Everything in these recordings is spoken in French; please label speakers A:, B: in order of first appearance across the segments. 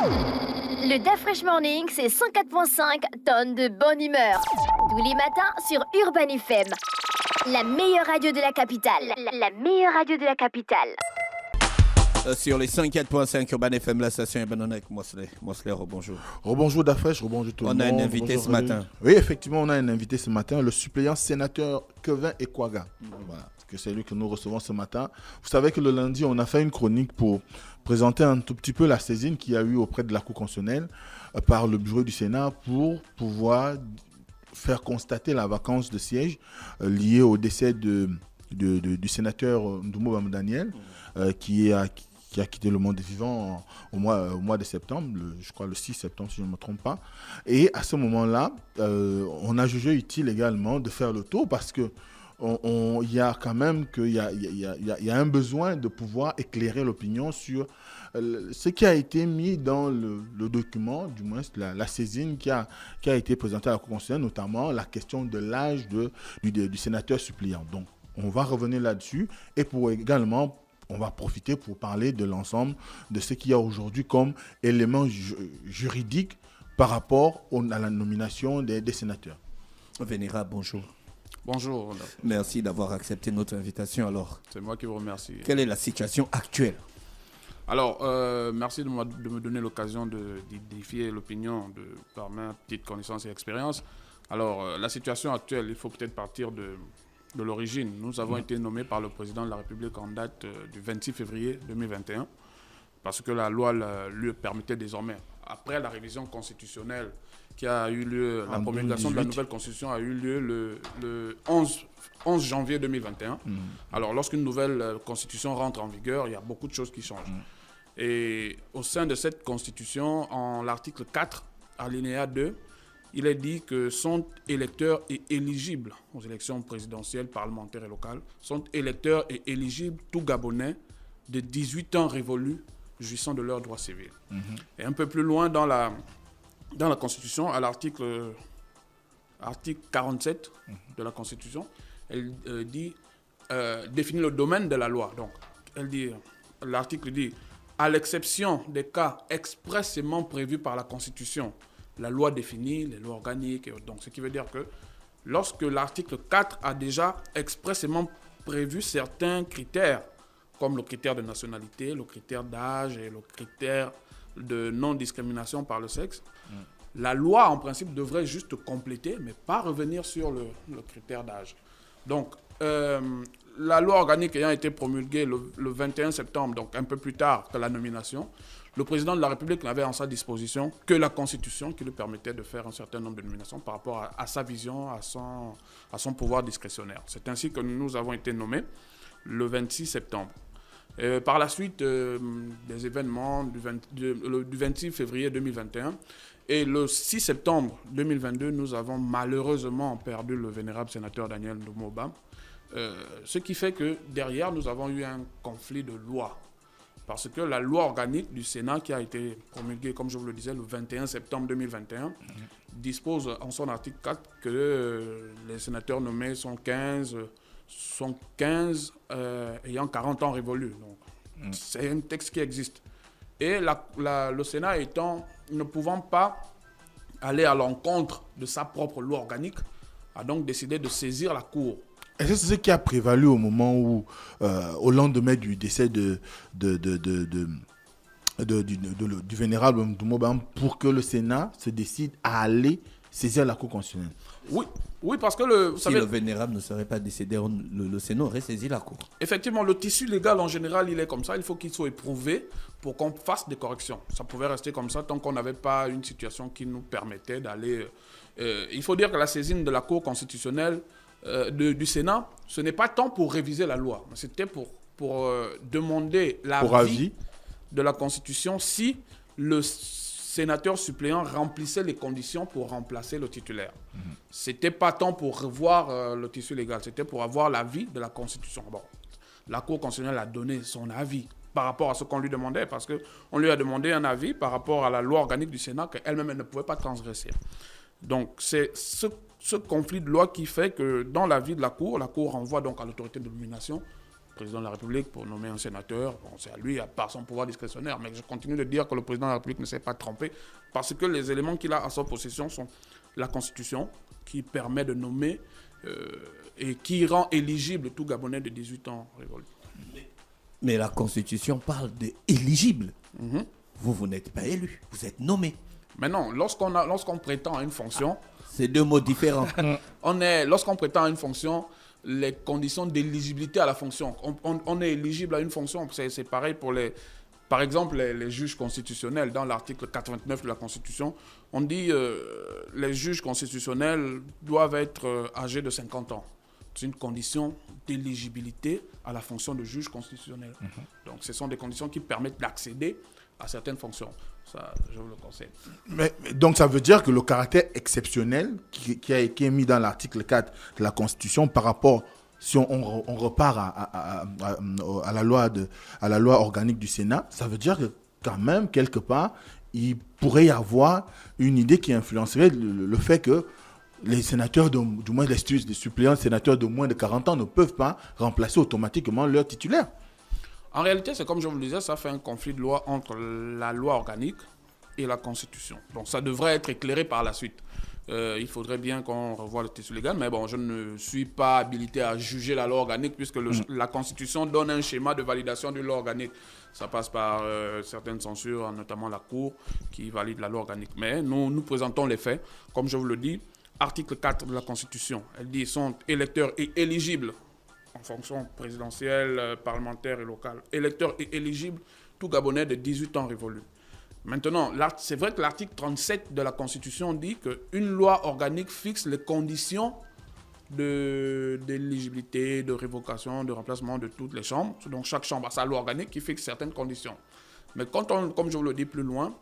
A: Le DAF Fresh Morning, c'est 104.5 tonnes de bonne humeur. Tous les matins sur Urban FM. La meilleure radio de la capitale. La meilleure radio de la capitale.
B: Sur les 104.5 Urban FM, la station est bonne avec Mosley, bonjour.
C: Rebonjour Dafresh, rebonjour tout le monde.
B: On a un invité ce matin.
C: Oui, effectivement, on a un invité ce matin, le suppléant sénateur Kevin Ekwaga. Voilà, que c'est lui que nous recevons ce matin. Vous savez que le lundi, on a fait une chronique pour présenter un tout petit peu la saisine qu'il y a eu auprès de la Cour constitutionnelle par le bureau du Sénat pour pouvoir faire constater la vacance de siège liée au décès du sénateur Ndumo Bam Daniel, qui a quitté le monde des vivants au mois de septembre, je crois le 6 septembre si je ne me trompe pas. Et à ce moment-là, on a jugé utile également de faire le tour parce que il y a quand même il y a un besoin de pouvoir éclairer l'opinion sur ce qui a été mis dans le document, du moins la saisine qui a été présentée à la Cour constitutionnelle, notamment la question de l'âge du sénateur suppléant. Donc, on va revenir là-dessus et également, on va profiter pour parler de l'ensemble de ce qu'il y a aujourd'hui comme élément juridique par rapport à la nomination des sénateurs.
B: Vénéra, bonjour.
D: Bonjour.
B: Merci d'avoir accepté notre invitation. Alors,
D: c'est moi qui vous remercie.
B: Quelle est la situation actuelle?
D: Alors, merci de me donner l'occasion d'édifier l'opinion par ma petite connaissance et expérience. Alors, la situation actuelle, il faut peut-être partir de l'origine. Nous avons été nommés par le président de la République en date du 26 février 2021 parce que la loi lui permettait désormais. Après la révision constitutionnelle qui a eu lieu, la promulgation de la nouvelle constitution a eu lieu le 11 janvier 2021. Alors, lorsqu'une nouvelle constitution rentre en vigueur, il y a beaucoup de choses qui changent. Et au sein de cette constitution, en l'article 4, alinéa 2, il est dit que sont électeurs et éligibles aux élections présidentielles, parlementaires et locales, sont électeurs et éligibles tout Gabonais de 18 ans révolus jouissant de leurs droits civils. Et un peu plus loin dans la Constitution, à l'article 47 de la Constitution, elle définit le domaine de la loi. Donc, l'article dit, à l'exception des cas expressément prévus par la Constitution, la loi définit les lois organiques. Donc, ce qui veut dire que lorsque l'article 4 a déjà expressément prévu certains critères, comme le critère de nationalité, le critère d'âge et le critère de non-discrimination par le sexe, la loi, en principe, devrait juste compléter, mais pas revenir sur le critère d'âge. Donc, la loi organique ayant été promulguée le 21 septembre, donc un peu plus tard que la nomination, le président de la République n'avait en sa disposition que la Constitution qui lui permettait de faire un certain nombre de nominations par rapport à sa vision, à son pouvoir discrétionnaire. C'est ainsi que nous avons été nommés le 26 septembre. Par la suite des événements du 26 février 2021 et le 6 septembre 2022, nous avons malheureusement perdu le vénérable sénateur Daniel Ndumo Bam. Ce qui fait que derrière, nous avons eu un conflit de loi. Parce que la loi organique du Sénat qui a été promulguée, comme je vous le disais, le 21 septembre 2021, dispose en son article 4 que les sénateurs nommés sont 15 ayant 40 ans révolus. Donc, c'est un texte qui existe. Et le Sénat ne pouvant pas aller à l'encontre de sa propre loi organique, a donc décidé de saisir la Cour.
C: Est-ce que c'est ce qui a prévalu au moment où, au lendemain du décès du vénérable Ndumo Bam, pour que le Sénat se décide à aller saisir la Cour constitutionnelle?
D: Oui, parce que
B: le vénérable ne serait pas décédé, le Sénat aurait saisi la Cour.
D: Effectivement, le tissu légal en général, il est comme ça. Il faut qu'il soit éprouvé pour qu'on fasse des corrections. Ça pouvait rester comme ça tant qu'on n'avait pas une situation qui nous permettait d'aller... il faut dire que la saisine de la Cour constitutionnelle du Sénat, ce n'est pas tant pour réviser la loi, mais c'était pour demander l'avis de la Constitution si le sénateur suppléant remplissait les conditions pour remplacer le titulaire. C'était pas tant pour revoir le tissu légal, c'était pour avoir l'avis de la Constitution. Bon, la Cour constitutionnelle a donné son avis par rapport à ce qu'on lui demandait, parce qu'on lui a demandé un avis par rapport à la loi organique du Sénat qu'elle-même elle ne pouvait pas transgresser. Donc, c'est ce conflit de loi qui fait que dans l'avis de la Cour renvoie donc à l'autorité de nomination président de la République pour nommer un sénateur. Bon, c'est à lui, par son pouvoir discrétionnaire. Mais je continue de dire que le président de la République ne s'est pas trompé parce que les éléments qu'il a à sa possession sont la Constitution qui permet de nommer et qui rend éligible tout Gabonais de 18 ans révolu.
B: Mais la Constitution parle d'éligible. Vous n'êtes pas élu, vous êtes nommé.
D: Mais non, lorsqu'on prétend à une fonction...
B: C'est deux mots différents.
D: Lorsqu'on prétend à une fonction, les conditions d'éligibilité à la fonction. On est éligible à une fonction. C'est pareil pour par exemple, les juges constitutionnels. Dans l'article 89 de la Constitution, on dit les juges constitutionnels doivent être âgés de 50 ans. C'est une condition d'éligibilité à la fonction de juge constitutionnel. Donc, ce sont des conditions qui permettent d'accéder à certaines fonctions. Ça, je vous le conseille.
C: Donc, ça veut dire que le caractère exceptionnel qui est mis dans l'article 4 de la Constitution par rapport, si on repart à la loi organique du Sénat, ça veut dire que quand même, quelque part, il pourrait y avoir une idée qui influencerait le fait que les sénateurs, du moins les suppléants sénateurs de moins de 40 ans ne peuvent pas remplacer automatiquement leur titulaire.
D: En réalité, c'est comme je vous le disais, ça fait un conflit de loi entre la loi organique et la Constitution. Donc ça devrait être éclairé par la suite. Il faudrait bien qu'on revoie le texte légal, mais bon, je ne suis pas habilité à juger la loi organique puisque la Constitution donne un schéma de validation de loi organique. Ça passe par certaines censures, notamment la Cour, qui valide la loi organique. Mais nous présentons les faits. Comme je vous le dis, article 4 de la Constitution, elle dit qu'ils sont électeurs et éligibles en fonction présidentielle, parlementaire et locale. Électeurs et éligibles, tout Gabonais de 18 ans révolus. Maintenant, c'est vrai que l'article 37 de la Constitution dit qu'une loi organique fixe les conditions d'éligibilité, de révocation, de remplacement de toutes les chambres. Donc chaque chambre a sa loi organique qui fixe certaines conditions. Mais comme je vous le dis plus loin,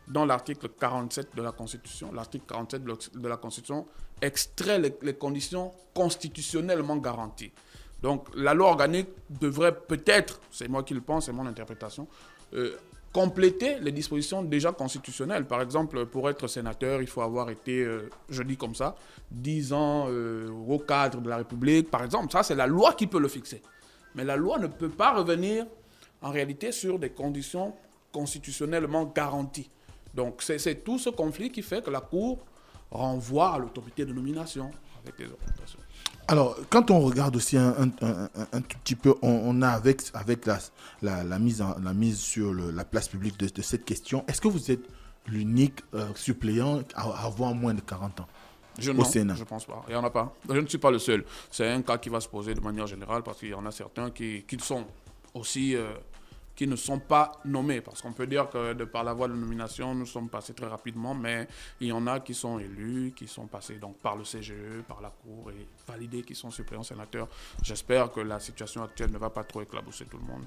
D: dans l'article 47 de la Constitution, l'article 47 de la Constitution extrait les conditions constitutionnellement garanties. Donc, la loi organique devrait peut-être, c'est moi qui le pense, c'est mon interprétation, compléter les dispositions déjà constitutionnelles. Par exemple, pour être sénateur, il faut avoir été, je dis comme ça, 10 ans au cadre de la République. Par exemple, ça, c'est la loi qui peut le fixer. Mais la loi ne peut pas revenir, en réalité, sur des conditions constitutionnellement garanties. Donc, c'est tout ce conflit qui fait que la Cour renvoie à l'autorité de nomination avec les orientations.
C: Alors, quand on regarde aussi un tout petit peu, on a avec la mise sur la place publique de cette question, est-ce que vous êtes l'unique suppléant à avoir moins de 40 ans au Sénat?
D: Je ne pense pas. Il n'y en a pas. Je ne suis pas le seul. C'est un cas qui va se poser de manière générale parce qu'il y en a certains qui sont aussi... qui ne sont pas nommés. Parce qu'on peut dire que par la voie de nomination, nous sommes passés très rapidement, mais il y en a qui sont élus, qui sont passés donc, par le CGE, par la Cour, et validés, qui sont suppléants sénateurs. J'espère que la situation actuelle ne va pas trop éclabousser tout le monde.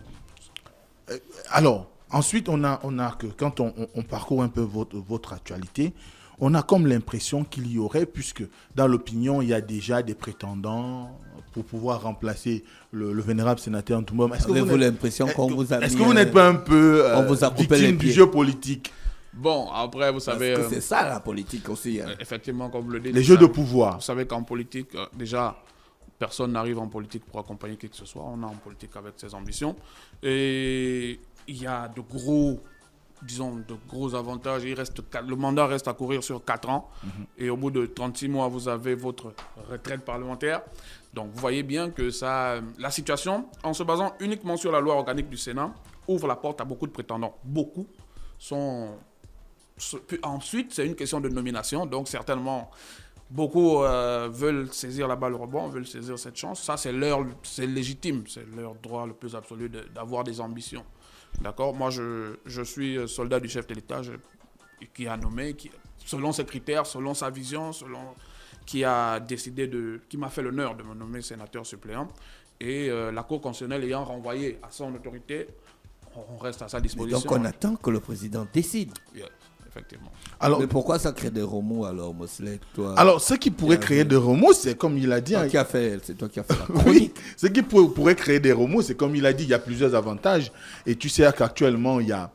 C: Alors, ensuite, on a que quand on parcourt un peu votre actualité, on a comme l'impression qu'il y aurait, puisque dans l'opinion, il y a déjà des prétendants pour pouvoir remplacer le vénérable sénateur Ntoumba.
B: Avez-vous l'impression qu'on vous a mis...
C: Est-ce que vous n'êtes pas un peu victime du jeu politique?
D: Bon, après, vous savez...
B: Parce que c'est ça, la politique aussi. Hein.
D: Effectivement, comme vous le dites...
C: Les jeux de pouvoir.
D: Vous savez qu'en politique, déjà, personne n'arrive en politique pour accompagner qui que ce soit. On est en politique avec ses ambitions. Et il y a de gros avantages. Le mandat reste à courir sur 4 ans. Et au bout de 36 mois, vous avez votre retraite parlementaire. Donc, vous voyez bien que la situation, en se basant uniquement sur la loi organique du Sénat, ouvre la porte à beaucoup de prétendants. Beaucoup sont... Ensuite, c'est une question de nomination. Donc, certainement, beaucoup veulent saisir la balle au rebond, veulent saisir cette chance. Ça, c'est légitime. C'est leur droit le plus absolu d'avoir des ambitions. D'accord? Moi, je suis soldat du chef de l'État qui a nommé, selon ses critères, selon sa vision, qui a décidé qui m'a fait l'honneur de me nommer sénateur suppléant. Et la Cour constitutionnelle ayant renvoyé à son autorité, on reste à sa disposition.
B: Donc, on attend que le président décide.
D: Yes, effectivement.
C: Alors,
B: mais pourquoi ça crée des remous alors, Mosley, toi?
C: Alors, ce qui pourrait créer des remous, c'est comme il a dit...
B: C'est toi qui as fait la chronique.
C: Oui, ce qui pourrait créer des remous, c'est comme il a dit, il y a plusieurs avantages. Et tu sais qu'actuellement, il y a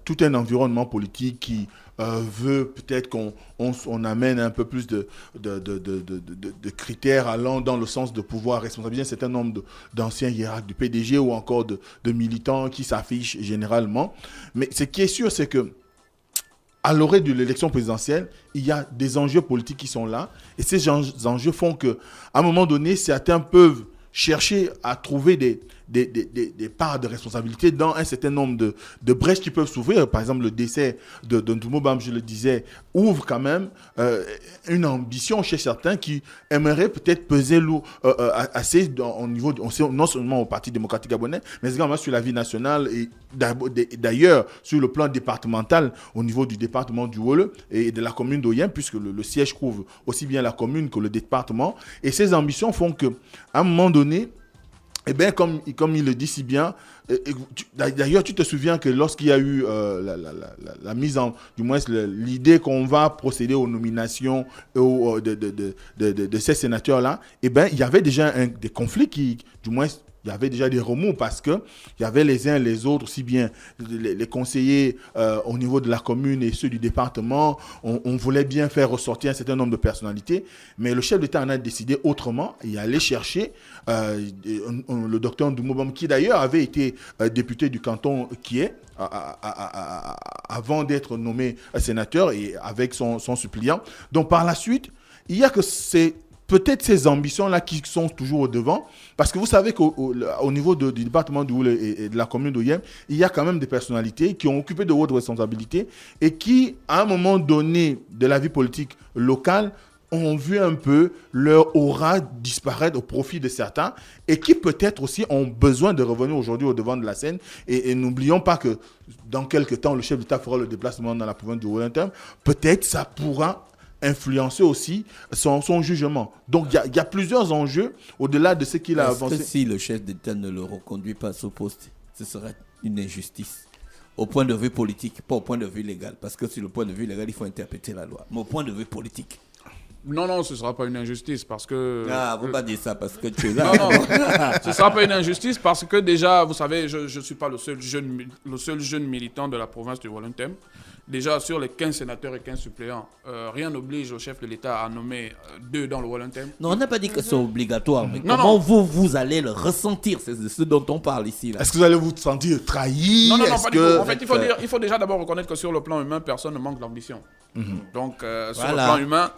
C: tout un environnement politique qui veut peut-être qu'on amène un peu plus de critères allant dans le sens de pouvoir responsabiliser un certain nombre d'anciens hiérarques du PDG ou encore de militants qui s'affichent généralement. Mais ce qui est sûr, c'est que à l'orée de l'élection présidentielle, il y a des enjeux politiques qui sont là. Et ces enjeux font qu'à un moment donné, certains peuvent chercher à trouver des parts de responsabilité dans un certain nombre de brèches qui peuvent s'ouvrir. Par exemple, le décès de Ntoumou Bam, je le disais, ouvre quand même une ambition chez certains qui aimeraient peut-être peser lourd, assez au niveau, non seulement au Parti démocratique gabonais, mais également sur la vie nationale et d'ailleurs sur le plan départemental au niveau du département du Wole et de la commune d'Oyem, puisque le siège couvre aussi bien la commune que le département. Et ces ambitions font qu'à un moment donné, eh bien, comme il le dit si bien, d'ailleurs, tu te souviens que lorsqu'il y a eu la mise en, du moins l'idée qu'on va procéder aux nominations de ces sénateurs-là, eh bien, il y avait déjà des conflits qui, du moins, il y avait déjà des remous parce qu'il y avait les uns et les autres, aussi bien les conseillers au niveau de la commune et ceux du département. On voulait bien faire ressortir un certain nombre de personnalités, mais le chef d'État en a décidé autrement et allait chercher le docteur Ntoumou Bam, qui d'ailleurs avait été député du canton qui est, avant d'être nommé sénateur et avec son suppléant. Donc par la suite, il y a que c'est peut-être ces ambitions-là qui sont toujours au devant, parce que vous savez qu'au niveau du département du Wole et de la commune d'Oyem, il y a quand même des personnalités qui ont occupé de hautes responsabilités et qui, à un moment donné de la vie politique locale, ont vu un peu leur aura disparaître au profit de certains et qui peut-être aussi ont besoin de revenir aujourd'hui au devant de la scène. Et n'oublions pas que dans quelques temps, le chef d'État fera le déplacement dans la province du Wole. Peut-être ça pourra influencer aussi son jugement. Donc, il y a plusieurs enjeux au-delà de ce qu'il a avancé.
B: Est-ce que si le chef d'État ne le reconduit pas à ce poste, ce serait une injustice au point de vue politique, pas au point de vue légal? Parce que sur le point de vue légal, il faut interpréter la loi. Mais au point de vue politique.
D: Non, ce ne sera pas une injustice parce que...
B: Ah, vous ne pas dire ça parce que tu es là.
D: Non, ce ne sera pas une injustice parce que déjà, vous savez, je ne suis pas le seul jeune militant de la province du Wole-Ntem. Déjà, sur les 15 sénateurs et 15 suppléants, rien n'oblige au chef de l'État à nommer 2 dans le Wole-Ntem.
B: Non, on n'a pas dit que c'est obligatoire, mais comment vous allez le ressentir? C'est de ce dont on parle ici. Là.
C: Est-ce que vous allez vous sentir trahi?
D: Non, pas du tout. En fait, il faut déjà d'abord reconnaître que sur le plan humain, personne ne manque d'ambition. Donc, sur le plan humain,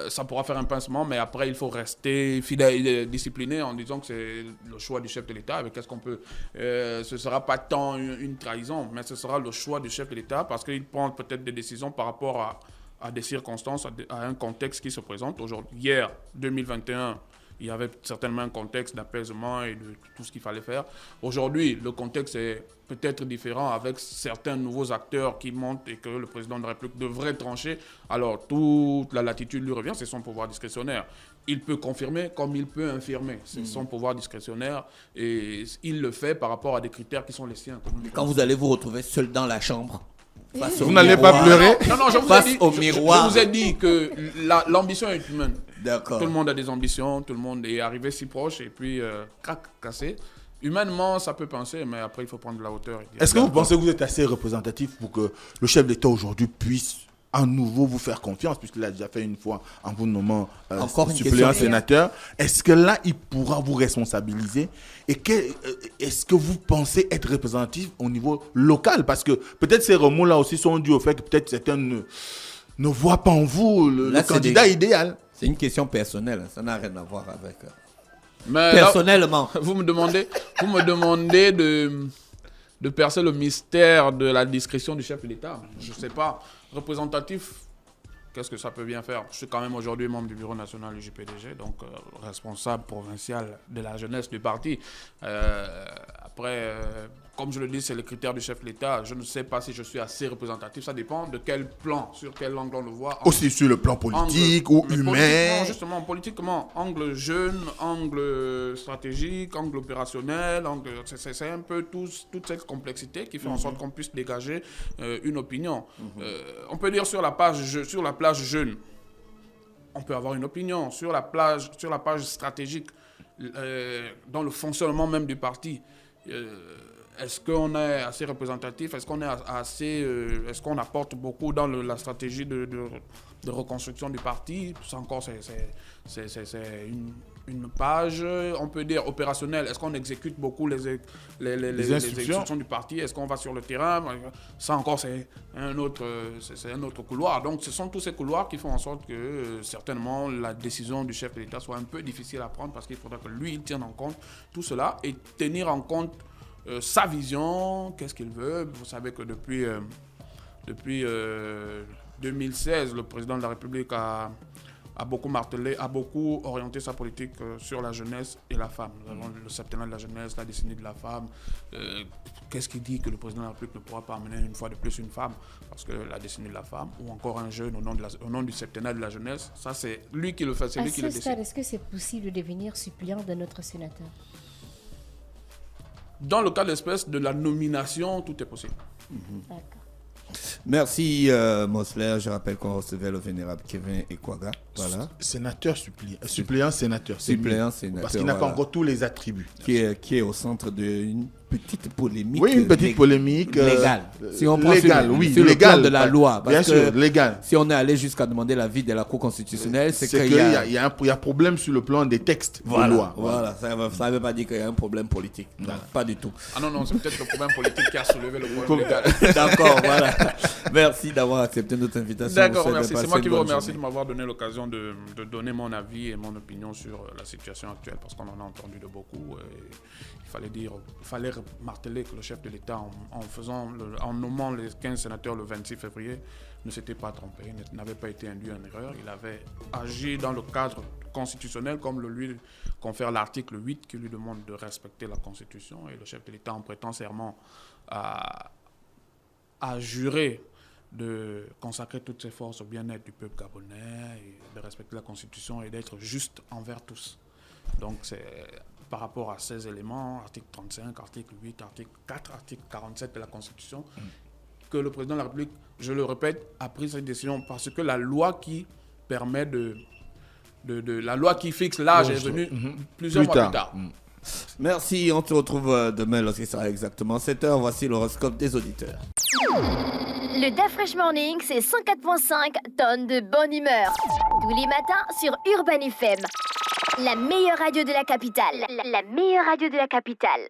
D: ça pourra faire un pincement, mais après, il faut rester fidèle et discipliné en disant que c'est le choix du chef de l'État. Avec qu'est-ce qu'on peut... ce ne sera pas tant une trahison, mais ce sera le choix du chef de l'État parce qu'il prend peut-être des décisions par rapport à des circonstances, à un contexte qui se présente. Aujourd'hui, hier, 2021, il y avait certainement un contexte d'apaisement et de tout ce qu'il fallait faire. Aujourd'hui, le contexte est peut-être différent avec certains nouveaux acteurs qui montent et que le président de la République devrait trancher. Alors, toute la latitude lui revient, c'est son pouvoir discrétionnaire. Il peut confirmer comme il peut infirmer. C'est son pouvoir discrétionnaire et il le fait par rapport à des critères qui sont les siens.
B: Quand vous allez vous retrouver seul dans la chambre,
C: vous n'allez pas pleurer?
D: Non, je vous ai dit que l'ambition est humaine.
B: D'accord.
D: Tout le monde a des ambitions, tout le monde est arrivé si proche et puis cassé. Humainement, ça peut penser, mais après, il faut prendre de la hauteur.
C: Est-ce que vous pensez que vous êtes assez représentatif pour que le chef d'État aujourd'hui puisse à nouveau vous faire confiance, puisqu'il a déjà fait une fois en vous nommant suppléant sénateur? Est-ce que là, il pourra vous responsabiliser? Et est-ce que vous pensez être représentatif au niveau local? Parce que peut-être ces remous-là aussi sont dus au fait que peut-être certains ne voient pas en vous le candidat idéal.
B: C'est une question personnelle, ça n'a rien à voir avec...
D: Mais
B: personnellement.
D: Là, vous me demandez de percer le mystère de la discrétion du chef de l'État. Je ne sais pas. Représentatif, qu'est-ce que ça peut bien faire? Je suis quand même aujourd'hui membre du bureau national du JPDG, donc responsable provincial de la jeunesse du parti. Après, comme je le dis, c'est le critère du chef de l'État. Je ne sais pas si je suis assez représentatif. Ça dépend de quel plan, sur quel angle on le voit.
C: Aussi sur le plan politique ou humain.
D: Non, justement, politiquement, angle jeune, angle stratégique, angle opérationnel, c'est un peu toute cette complexité qui fait en sorte qu'on puisse dégager une opinion. On peut dire sur la plage jeune, on peut avoir une opinion. Sur la page stratégique, dans le fonctionnement même du parti, est-ce qu'on est assez représentatif? Est-ce qu'on est assez, est-ce qu'on apporte beaucoup dans la stratégie de reconstruction du parti? Ça encore, c'est une page, on peut dire, opérationnelle. Est-ce qu'on exécute beaucoup les instructions du parti? Est-ce qu'on va sur le terrain? Ça encore, c'est un autre couloir. Donc, ce sont tous ces couloirs qui font en sorte que, certainement, la décision du chef de l'État soit un peu difficile à prendre parce qu'il faudra que lui, il tienne en compte tout cela et tenir en compte sa vision, qu'est-ce qu'il veut. Vous savez que depuis 2016, le président de la République a beaucoup martelé, a beaucoup orienté sa politique sur la jeunesse et la femme. Nous avons le septennat de la jeunesse, la décennie de la femme. Qu'est-ce qui dit que le président de la République ne pourra pas amener une fois de plus une femme? Parce que la décennie de la femme, ou encore un jeune au nom du septennat de la jeunesse, ça c'est lui qui le fait, c'est lui qui le décide.
E: Est-ce que c'est possible de devenir suppléant de notre sénateur?
D: Dans le cas d'espèce de la nomination, tout est possible.
E: D'accord.
B: Merci Mosler. Je rappelle qu'on recevait le vénérable Kevin Ekwaga. Voilà.
C: Sénateur suppléant sénateur.
B: Suppléant sénateur.
C: Parce qu'il n'a pas encore tous les attributs.
B: Qui est au centre d'une petite polémique.
C: Oui, une petite polémique.
B: Légale. Si on prend
C: légal,
B: sur,
C: oui,
B: sur
C: légal,
B: le plan de la loi. Parce
C: bien sûr, légal.
B: Si on est allé jusqu'à demander l'avis de la Cour constitutionnelle, c'est qu'il
C: y a un problème sur le plan des textes de loi.
B: Voilà. Ça ne veut pas dire qu'il y a un problème politique. Non, pas du tout.
D: Ah non, c'est peut-être le problème politique qui a soulevé le problème légal.
B: D'accord, voilà. Merci d'avoir accepté notre invitation.
D: D'accord, merci. C'est moi qui vous remercie de m'avoir donné l'occasion de donner mon avis et mon opinion sur la situation actuelle, parce qu'on en a entendu de beaucoup. Il fallait marteler que le chef de l'État, en nommant les 15 sénateurs le 26 février, ne s'était pas trompé, n'avait pas été induit en erreur. Il avait agi dans le cadre constitutionnel, comme le lui confère l'article 8 qui lui demande de respecter la Constitution. Et le chef de l'État, en prêtant serment, a juré de consacrer toutes ses forces au bien-être du peuple gabonais, et de respecter la Constitution et d'être juste envers tous. Donc c'est par rapport à ces éléments, article 35, article 8, article 4, article 47 de la Constitution, que le président de la République, je le répète, a pris cette décision parce que la loi qui permet la loi qui fixe l'âge est venue plusieurs mois plus tard.
B: Merci, on se retrouve demain lorsqu'il sera exactement 7h. Voici l'horoscope des auditeurs.
A: Le DAF Fresh Morning, c'est 104.5 tonnes de bonne humeur. Tous les matins sur Urban FM. La meilleure radio de la capitale. La meilleure radio de la capitale.